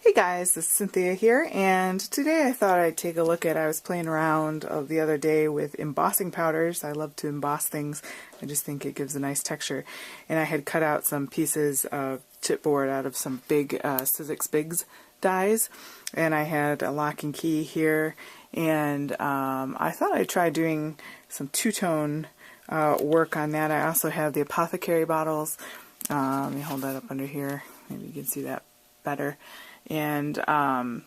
Hey guys, this is Cynthia here, and today I thought I'd take a look at, I was playing around the other day with embossing powders. I love to emboss things. I just think it gives a nice texture. And I had cut out some pieces of chipboard out of some big Sizzix Bigz dies, and I had a lock and key here, and I thought I'd try doing some two-tone work on that. I also have the apothecary bottles. Let me hold that up under here. Maybe you can see that better. And I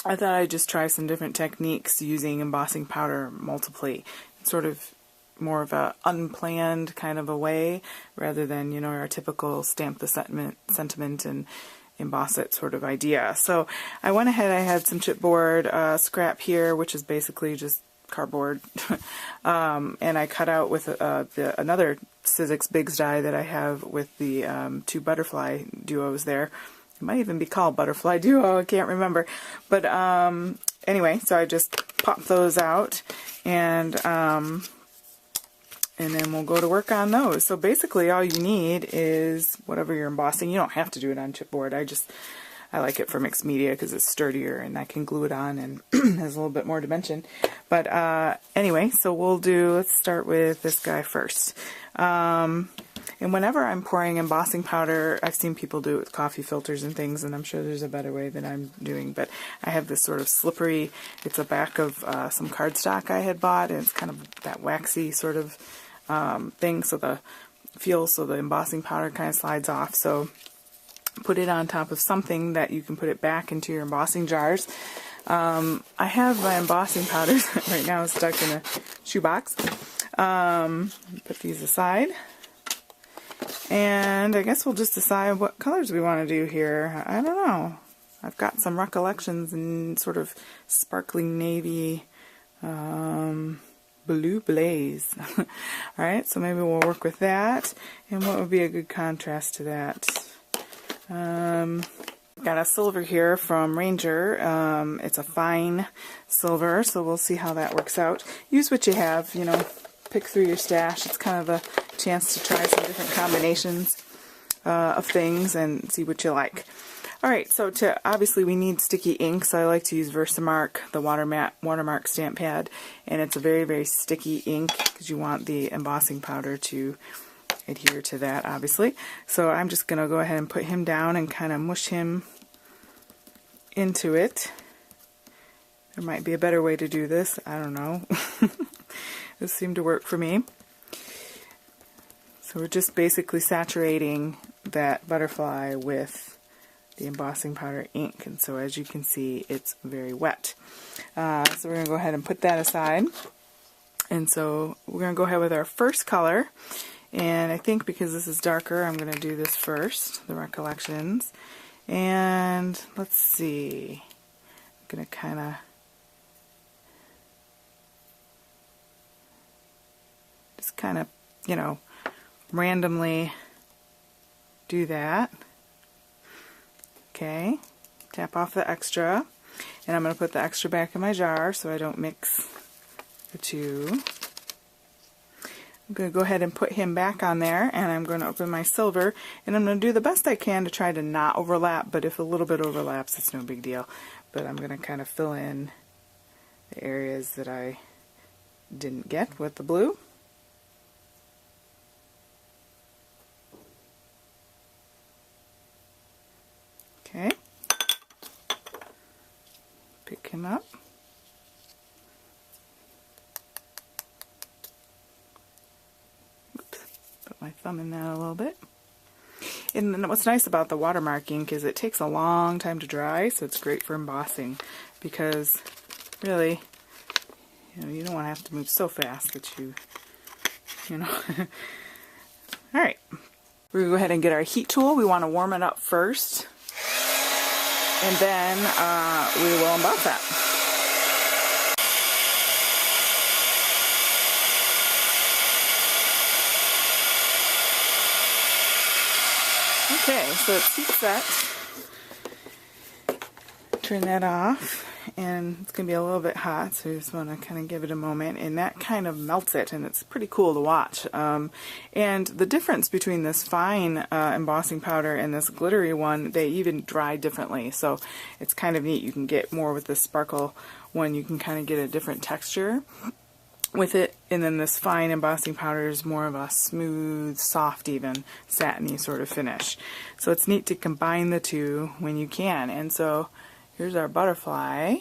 thought I'd just try some different techniques using embossing powder multiply, sort of more of a unplanned kind of a way, rather than, you know, our typical stamp the sentiment and emboss it sort of idea. So I went ahead, I had some chipboard scrap here, which is basically just cardboard, and I cut out with another Sizzix Bigz die that I have with the two butterfly duos there. It might even be called Butterfly Duo, I can't remember. But anyway, so I just pop those out, and then we'll go to work on those. So basically all you need is whatever you're embossing. You don't have to do it on chipboard. I like it for mixed media because it's sturdier and I can glue it on and has a little bit more dimension. But anyway, so let's start with this guy first. And whenever I'm pouring embossing powder, I've seen people do it with coffee filters and things, and I'm sure there's a better way than I'm doing, but I have this sort of slippery, it's a back of some cardstock I had bought, and it's kind of that waxy sort of thing, so the embossing powder kind of slides off. So put it on top of something that you can put it back into your embossing jars. I have my embossing powders right now stuck in a shoebox. Put these aside. And I guess we'll just decide what colors we want to do here. I don't know. I've got some recollections in sort of sparkling navy, blue blaze. Alright, so maybe we'll work with that. And what would be a good contrast to that? Got a silver here from Ranger. It's a fine silver, so we'll see how that works out. Use what you have, you know, pick through your stash. It's kind of a chance to try some different combinations of things and see what you like. Alright, so obviously we need sticky ink, so I like to use Versamark, the watermark stamp pad, and it's a very, very sticky ink because you want the embossing powder to adhere to that, obviously. So I'm just going to go ahead and put him down and kind of mush him into it. There might be a better way to do this, I don't know. This seemed to work for me. So we're just basically saturating that butterfly with the embossing powder ink, and so as you can see it's very wet. So we're going to go ahead and put that aside, and so we're going to go ahead with our first color, and I think because this is darker I'm going to do this first, the recollections, and let's see, I'm going to kind of you know, randomly do that. Okay, tap off the extra, and I'm going to put the extra back in my jar so I don't mix the two. I'm going to go ahead and put him back on there, and I'm going to open my silver, and I'm going to do the best I can to try to not overlap, but if a little bit overlaps it's no big deal. But I'm going to kind of fill in the areas that I didn't get with the blue. Okay, pick him up. Oops, put my thumb in that a little bit. And then what's nice about the watermark ink is it takes a long time to dry, so it's great for embossing because really, you know, you don't want to have to move so fast that you know. Alright, we're going to go ahead and get our heat tool. We want to warm it up first, and then we will emboss that. Okay, so it's heat set. Turn that off, and it's going to be a little bit hot, so you just want to kind of give it a moment, and that kind of melts it, and it's pretty cool to watch. And the difference between this fine embossing powder and this glittery one, they even dry differently, so it's kind of neat. You can get more with this sparkle one, you can kind of get a different texture with it, and then this fine embossing powder is more of a smooth, soft, even satiny sort of finish. So it's neat to combine the two when you can. And so here's our butterfly.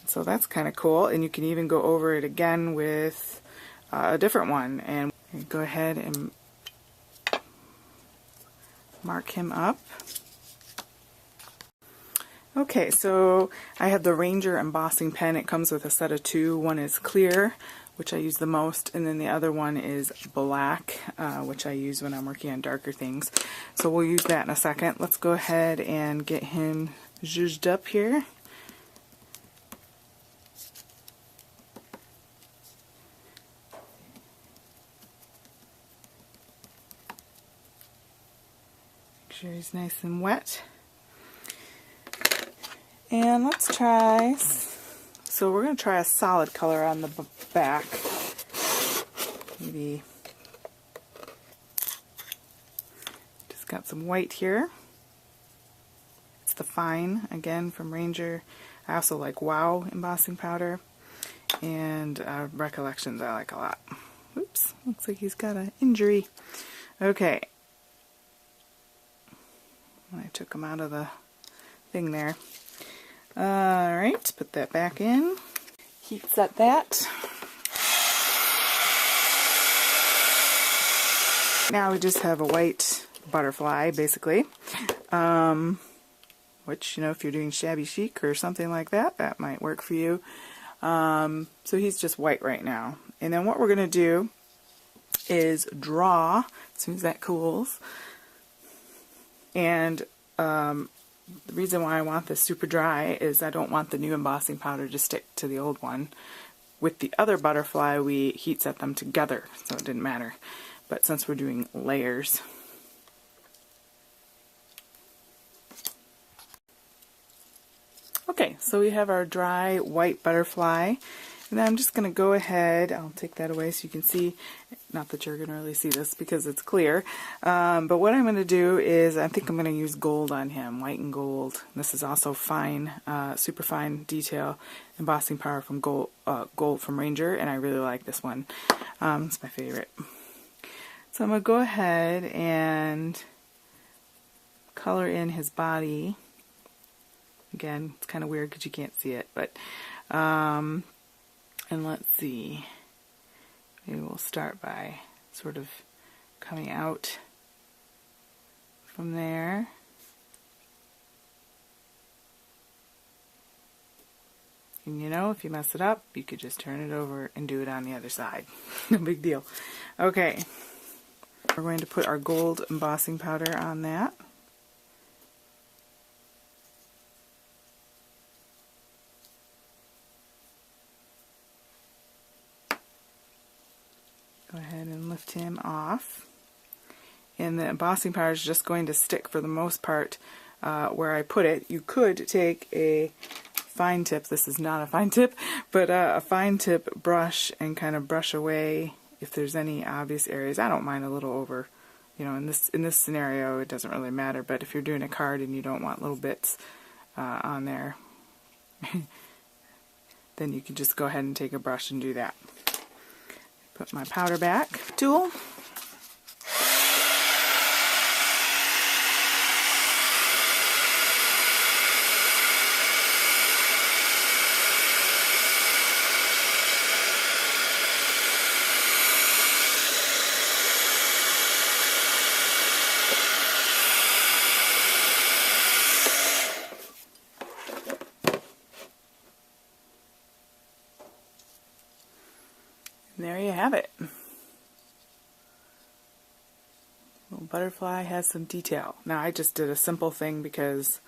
So that's kind of cool, and you can even go over it again with a different one, and go ahead and mark him up. Okay, so I have the Ranger embossing pen. It comes with a set of two. One is clear, which I use the most, and then the other one is black, which I use when I'm working on darker things. So we'll use that in a second. Let's go ahead and get him zhuzhed up here. Make sure he's nice and wet. And let's try, so we're going to try a solid color on the back. Maybe just got some white here. It's the fine, again, from Ranger. I also like Wow embossing powder. And Recollections I like a lot. Oops, looks like he's got an injury. Okay. I took him out of the thing there. Alright, put that back in. Heat set that. Now we just have a white butterfly, basically. Which, you know, if you're doing shabby chic or something like that, that might work for you. So he's just white right now. And then what we're going to do is draw as soon as that cools. And the reason why I want this super dry is I don't want the new embossing powder to stick to the old one. With the other butterfly, we heat set them together, so it didn't matter. But since we're doing layers, okay, so we have our dry white butterfly. And then I'm just going to go ahead, I'll take that away so you can see, not that you're going to really see this because it's clear, but what I'm going to do is, I think I'm going to use gold on him, white and gold. This is also fine, super fine detail embossing powder from gold from Ranger, and I really like this one. It's my favorite. So I'm going to go ahead and color in his body. Again, it's kind of weird because you can't see it, but and let's see, maybe we'll start by sort of coming out from there. And you know, if you mess it up, you could just turn it over and do it on the other side. No big deal. Okay, we're going to put our gold embossing powder on that. Go ahead and lift him off. And the embossing powder is just going to stick for the most part where I put it. You could take a fine tip, this is not a fine tip, but a fine tip brush and kind of brush away if there's any obvious areas. I don't mind a little over, you know, in this scenario it doesn't really matter, but if you're doing a card and you don't want little bits on there, then you can just go ahead and take a brush and do that. Put my powder back tool. And there you have it. Little butterfly has some detail. Now I just did a simple thing because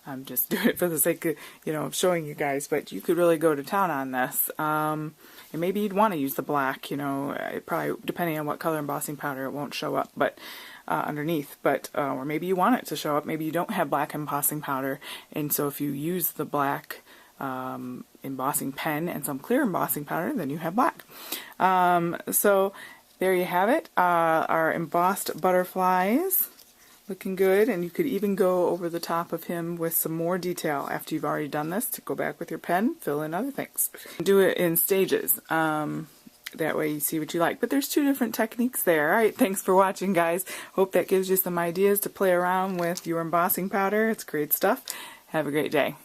I'm just doing it for the sake of, you know, showing you guys, but you could really go to town on this. And maybe you'd want to use the black, you know, it probably, depending on what color embossing powder, it won't show up, but underneath, but or maybe you want it to show up. Maybe you don't have black embossing powder, and so if you use the black embossing pen and some clear embossing powder, then you have black. So there you have it, our embossed butterflies. Looking good, and you could even go over the top of him with some more detail after you've already done this, to go back with your pen, fill in other things. Do it in stages. That way you see what you like. But there's 2 different techniques there. Alright, thanks for watching, guys. Hope that gives you some ideas to play around with your embossing powder. It's great stuff. Have a great day.